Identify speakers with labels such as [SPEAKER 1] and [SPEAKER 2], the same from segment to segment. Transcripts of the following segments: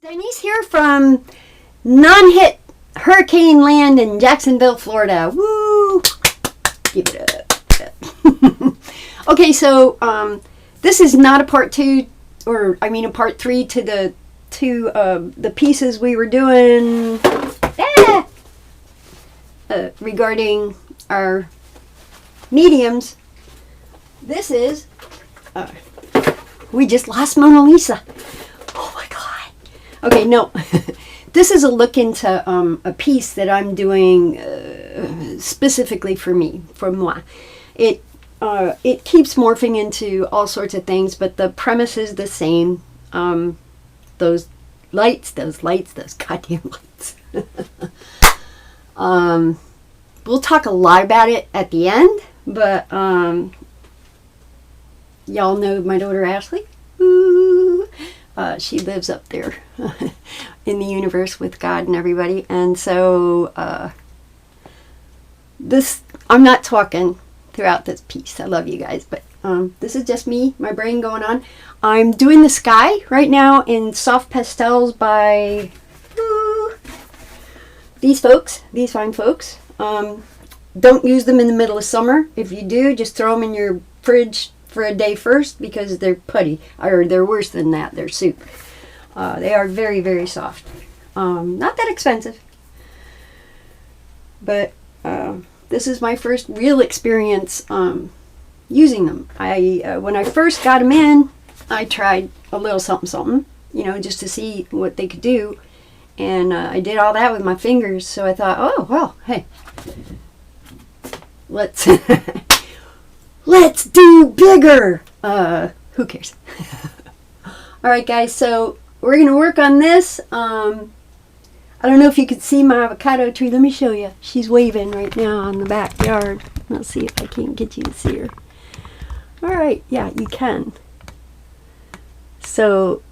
[SPEAKER 1] Denise here from non-hit hurricane land in Jacksonville, Florida. Woo! Give it up. Okay, so this is not a part two, or I mean a part three to the pieces we were doing regarding our mediums. This is we just lost Mona Lisa. Oh my God. Okay, no. This is a look into a piece that I'm doing specifically for me, for moi. It keeps morphing into all sorts of things, but the premise is the same. Those goddamn lights. We'll talk a lot about it at the end, but y'all know my daughter Ashley. Ooh. She lives up there in the universe with God and everybody. And so I'm not talking throughout this piece. I love you guys, but this is just me, my brain going on. I'm doing the sky right now in soft pastels by these fine folks. Don't use them in the middle of summer. If you do, just throw them in your fridge for a day first, because they're putty, or they're worse than that, they're soup. They are very, very soft. Not that expensive, but this is my first real experience using them. When I first got them in, I tried a little something, just to see what they could do, and I did all that with my fingers. So I thought, oh well, hey, let's let's do bigger. Who cares? All right, guys, so we're going to work on this. I don't know if you could see my avocado tree. Let me show you. She's waving right now in the backyard. Let's see if I can't get you to see her. All right, yeah, you can. So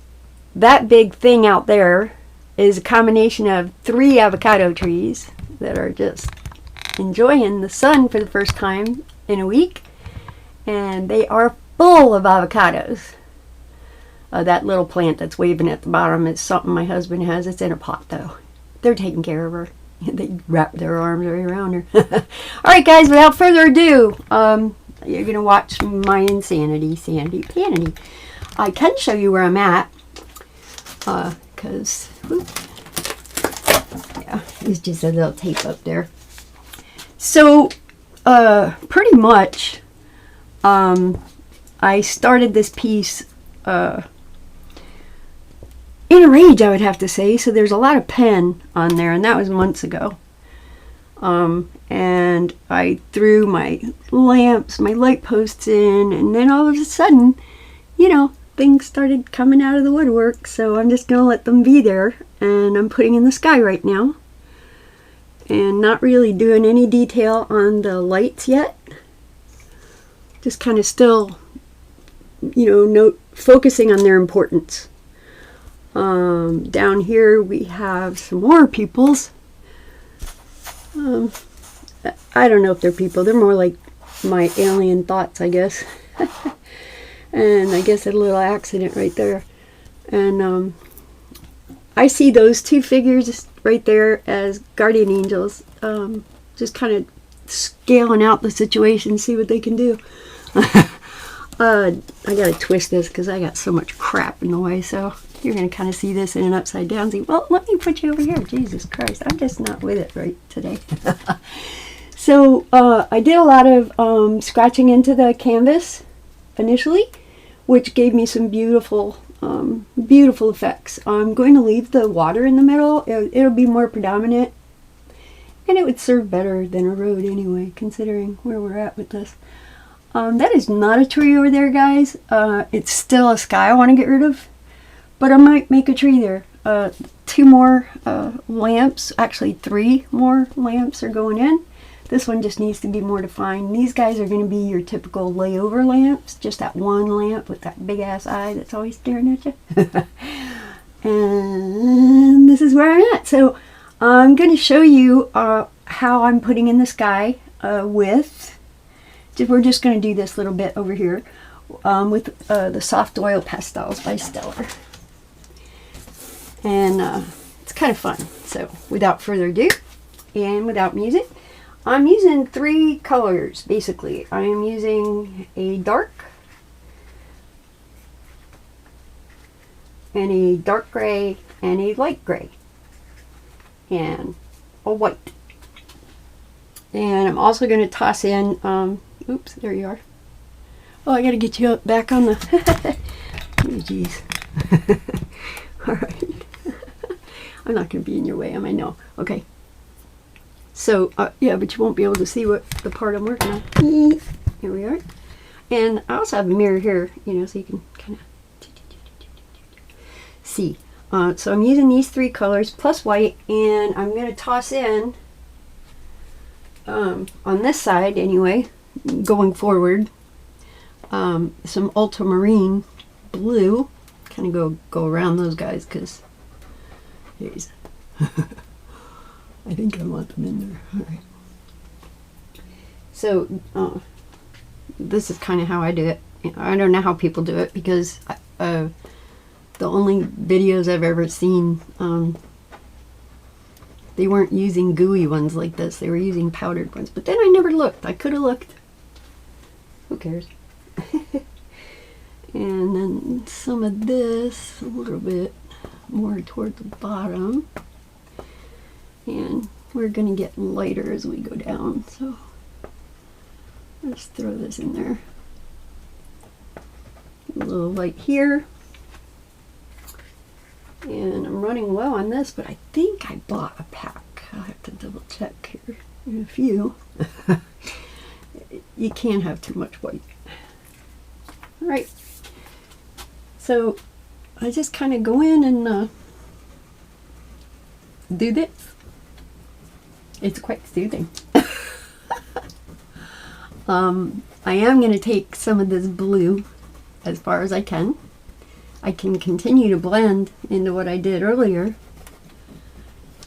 [SPEAKER 1] that big thing out there is a combination of 3 avocado trees that are just enjoying the sun for the first time in a week. And they are full of avocados. That little plant that's waving at the bottom is something my husband has. It's in a pot, though. They're taking care of her. They wrap their arms right around her. All right, guys, without further ado, you're going to watch my insanity, sanity, panity. I can show you where I'm at, because, yeah, there's just a little tape up there. So, pretty much, I started this piece in a rage, I would have to say. So there's a lot of pen on there, and that was months ago. And I threw my lamps, my light posts in, and then all of a sudden, things started coming out of the woodwork. So I'm just going to let them be there, and I'm putting in the sky right now. And not really doing any detail on the lights yet. Just kind of still, focusing on their importance. Down here we have some more pupils. I don't know if they're people. They're more like my alien thoughts, I guess. And I guess a little accident right there. And I see those 2 figures right there as guardian angels. Just kind of scaling out the situation, see what they can do. I gotta twist this because I got so much crap in the way, so you're gonna kind of see this in an upside down. See, well, let me put you over here. Jesus Christ, I'm just not with it right today. So I did a lot of scratching into the canvas initially, which gave me some beautiful effects. I'm going to leave the water in the middle. It'll be more predominant, and it would serve better than a road anyway, considering where we're at with this. That is not a tree over there, guys. It's still a sky I want to get rid of, but I might make a tree there. 2 more lamps, actually 3 more lamps are going in. This one just needs to be more defined. These guys are going to be your typical layover lamps, just that one lamp with that big ass eye that's always staring at you. And this is where I'm at. So I'm going to show you how I'm putting in the sky we're just going to do this little bit over here with the Soft Oil Pastels by Stellar. And it's kind of fun. So without further ado, and without music, I'm using 3 colors basically. I am using a dark and a dark gray and a light gray and a white. And I'm also going to toss in, oops, there you are. Oh, I got to get you back on the, oh, geez. All right. I'm not going to be in your way, am I? No. Okay. So, yeah, but you won't be able to see what the part I'm working on. Here we are. And I also have a mirror here, you know, so you can kind of see. So I'm using these 3 colors plus white, and I'm going to toss in, on this side anyway, going forward, some ultramarine blue. Kind of go around those guys because, geez. I think I want them in there. All right. So this is kind of how I do it. I don't know how people do it because the only videos I've ever seen, they weren't using gooey ones like this. They were using powdered ones. But then I never looked. I could have looked. Who cares? And then some of this, a little bit more toward the bottom. And we're going to get lighter as we go down, so let's throw this in there. A little light here. And I'm running low on this, but I think I bought a pack. I'll have to double check here in a few. You can't have too much white. All right. So I just kind of go in and do this. It's quite soothing. I am going to take some of this blue as far as I can. I can continue to blend into what I did earlier,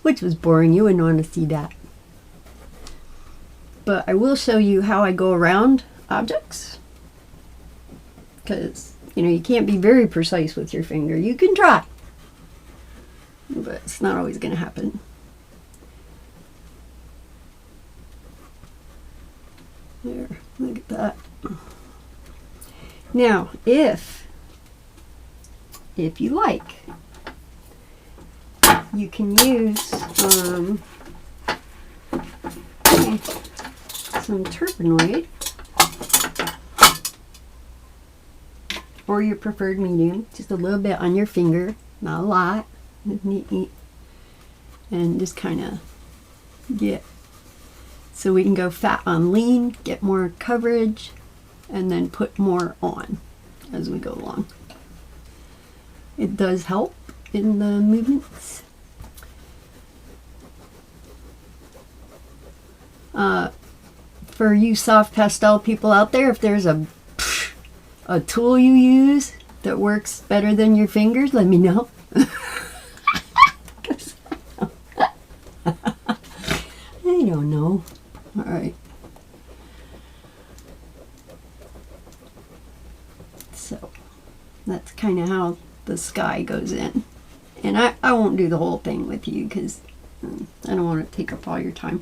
[SPEAKER 1] which was boring. You wouldn't want to see that. But I will show you how I go around objects. Because, you know, you can't be very precise with your finger. You can try, but it's not always going to happen. There, look at that. Now, if you like, you can use some terpenoid or your preferred medium, just a little bit on your finger, not a lot, and just kind of get so we can go fat on lean, get more coverage, and then put more on as we go along. It does help in the movements. For you soft pastel people out there, if there's a tool you use that works better than your fingers, let me know. I don't know. All right. So that's kind of how the sky goes in. And I won't do the whole thing with you because I don't want to take up all your time.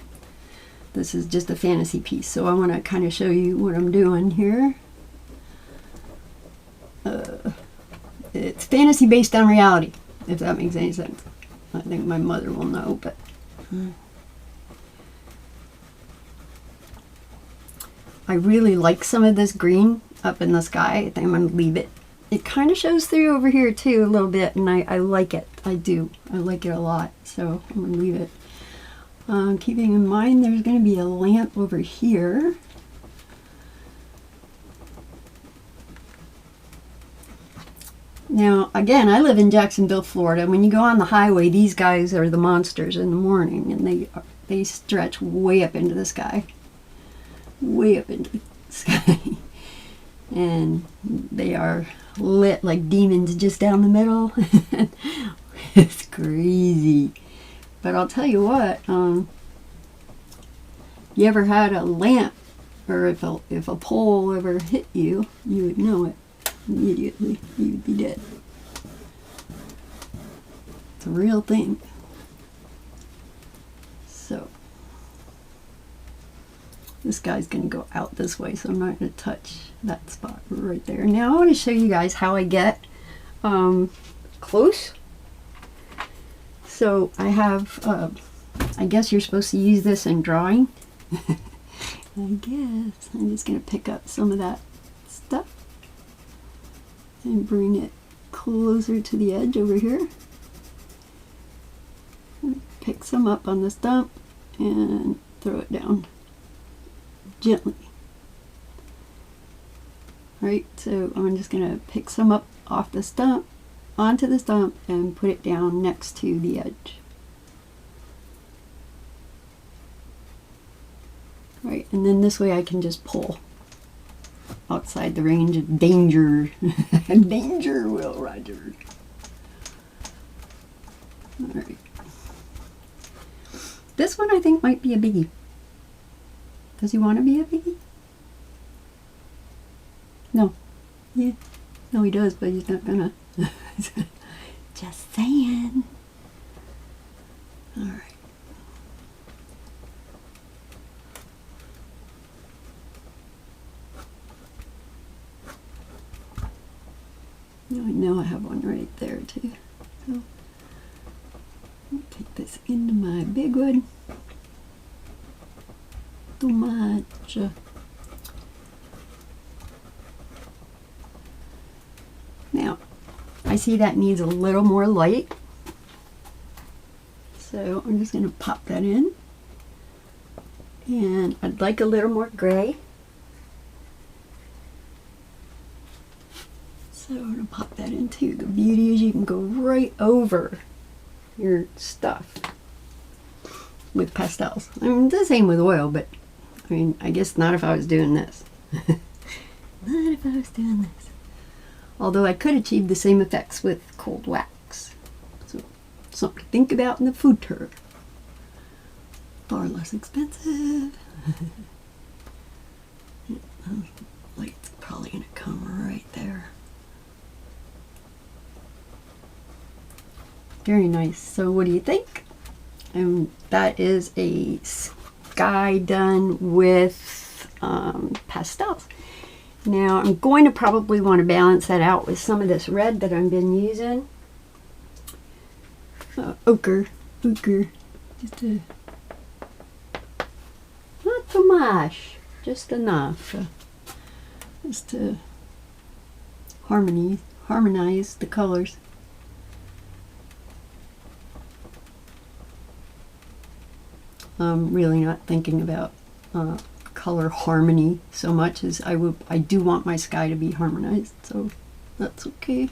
[SPEAKER 1] This is just a fantasy piece, so I want to kind of show you what I'm doing here. It's fantasy based on reality, if that makes any sense. I think my mother will know, but... I really like some of this green up in the sky. I think I'm going to leave it. It kind of shows through over here too a little bit, and I like it. I do. I like it a lot, so I'm going to leave it. Keeping in mind there's going to be a lamp over here. Now, again, I live in Jacksonville, Florida. When you go on the highway, these guys are the monsters in the morning, and they stretch way up into the sky. Way up into the sky. And they are lit like demons just down the middle. It's crazy. But I'll tell you what, you ever had a lamp, or if a pole ever hit you, you would know it immediately. You would be dead. It's a real thing. So this guy's going to go out this way, so I'm not going to touch that spot right there. Now I want to show you guys how I get close. So I have, I guess you're supposed to use this in drawing. I guess I'm just going to pick up some of that stuff and bring it closer to the edge over here. Pick some up on the stump and throw it down gently. Right, so I'm just going to pick some up off the stump, onto the stump, and put it down next to the edge. Right, and then this way I can just pull outside the range of danger. Danger, Will Rogers. Alright. This one I think might be a biggie. Does he want to be a biggie? No. Yeah. No, he does, but he's not gonna. Just saying. Alright. I know I have one right there too. So I'll take this into my big one. Too much. Now, I see that needs a little more light. So I'm just going to pop that in. And I'd like a little more gray. So I'm going to pop that in too. The beauty is you can go right over your stuff with pastels. I mean, the same with oil, but I mean, I guess not if I was doing this. Not if I was doing this. Although I could achieve the same effects with cold wax. So, something to think about in the future. Far less expensive. Light's probably going to come right there. Very nice. So what do you think? That is a sky done with pastels. Now I'm going to probably want to balance that out with some of this red that I've been using. Ochre. Just not too much, just enough. Just to harmonize the colors. I'm really not thinking about color harmony so much as I do want my sky to be harmonized, so that's okay.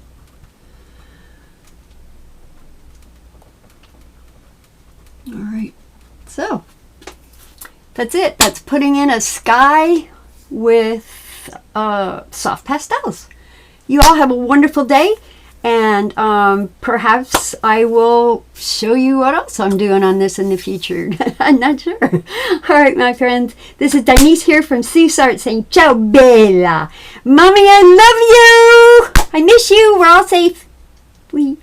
[SPEAKER 1] Alright, so that's it. That's putting in a sky with soft pastels. You all have a wonderful day, and perhaps I will show you what else I'm doing on this in the future. I'm not sure. All right, my friends. This is Denise here from Sue's Art saying ciao bella. Mommy, I love you. I miss you. We're all safe. We